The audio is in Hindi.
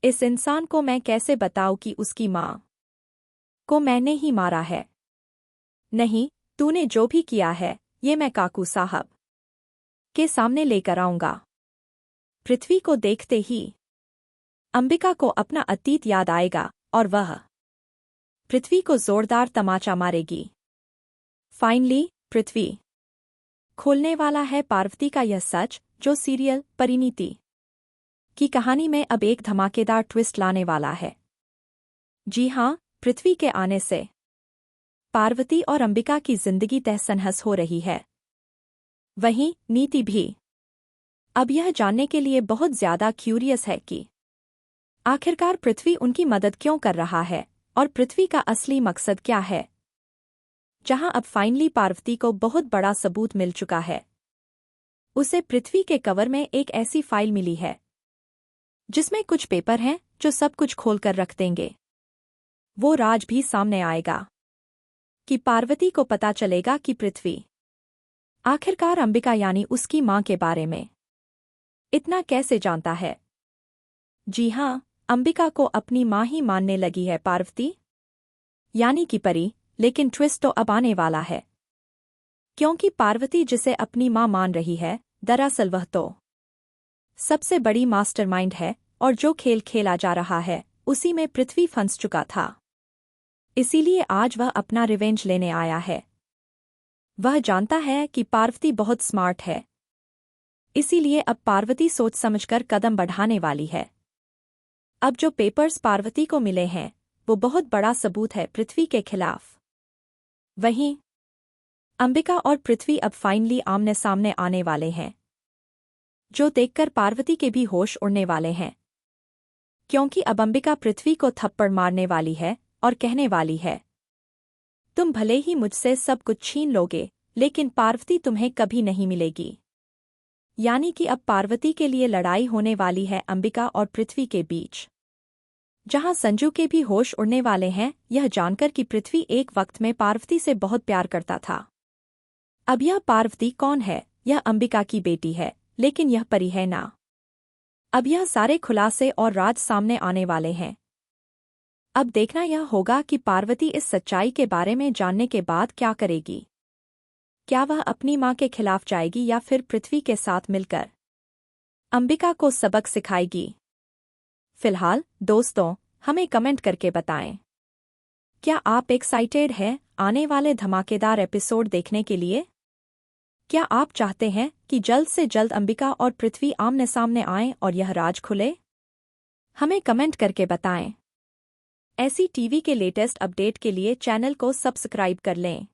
इस इंसान को मैं कैसे बताऊं कि उसकी माँ को मैंने ही मारा है। नहीं, तूने जो भी किया है ये मैं काकू साहब के सामने लेकर आऊंगा। पृथ्वी को देखते ही अंबिका को अपना अतीत याद आएगा और वह पृथ्वी को जोरदार तमाचा मारेगी। फाइनली पृथ्वी खोलने वाला है पार्वती का यह सच, जो सीरियल परिणीति की कहानी में अब एक धमाकेदार ट्विस्ट लाने वाला है। जी हाँ, पृथ्वी के आने से पार्वती और अंबिका की जिंदगी तहस-नहस हो रही है। वहीं नीति भी अब यह जानने के लिए बहुत ज्यादा क्यूरियस है कि आखिरकार पृथ्वी उनकी मदद क्यों कर रहा है और पृथ्वी का असली मकसद क्या है। जहां अब फाइनली पार्वती को बहुत बड़ा सबूत मिल चुका है। उसे पृथ्वी के कवर में एक ऐसी फाइल मिली है जिसमें कुछ पेपर हैं जो सब कुछ खोलकर रख देंगे। वो राज भी सामने आएगा कि पार्वती को पता चलेगा कि पृथ्वी आखिरकार अंबिका यानी उसकी मां के बारे में इतना कैसे जानता है। जी हां, अंबिका को अपनी मां ही मानने लगी है पार्वती, यानी कि परी। लेकिन ट्विस्ट तो अब आने वाला है, क्योंकि पार्वती जिसे अपनी मां मान रही है, दरअसल वह तो सबसे बड़ी मास्टरमाइंड है और जो खेल खेला जा रहा है उसी में पृथ्वी फंस चुका था। इसीलिए आज वह अपना रिवेंज लेने आया है। वह जानता है कि पार्वती बहुत स्मार्ट है, इसीलिए अब पार्वती सोच समझकर कदम बढ़ाने वाली है। अब जो पेपर्स पार्वती को मिले हैं वो बहुत बड़ा सबूत है पृथ्वी के खिलाफ। वहीं अंबिका और पृथ्वी अब फाइनली आमने सामने आने वाले हैं, जो देखकर पार्वती के भी होश उड़ने वाले हैं। क्योंकि अब अंबिका पृथ्वी को थप्पड़ मारने वाली है और कहने वाली है, तुम भले ही मुझसे सब कुछ छीन लोगे लेकिन पार्वती तुम्हें कभी नहीं मिलेगी। यानी कि अब पार्वती के लिए लड़ाई होने वाली है अंबिका और पृथ्वी के बीच। जहां संजू के भी होश उड़ने वाले हैं यह जानकर कि पृथ्वी एक वक्त में पार्वती से बहुत प्यार करता था। अब यह पार्वती कौन है? यह अंबिका की बेटी है, लेकिन यह परी है ना। अब यह सारे खुलासे और राज सामने आने वाले हैं। अब देखना यह होगा कि पार्वती इस सच्चाई के बारे में जानने के बाद क्या करेगी। क्या वह अपनी मां के खिलाफ जाएगी या फिर पृथ्वी के साथ मिलकर अंबिका को सबक सिखाएगी? फिलहाल दोस्तों, हमें कमेंट करके बताएं, क्या आप एक्साइटेड हैं आने वाले धमाकेदार एपिसोड देखने के लिए? क्या आप चाहते हैं कि जल्द से जल्द अंबिका और पृथ्वी आमने सामने आएं और यह राज खुले? हमें कमेंट करके बताएं। ऐसी टीवी के लेटेस्ट अपडेट के लिए चैनल को सब्सक्राइब कर लें।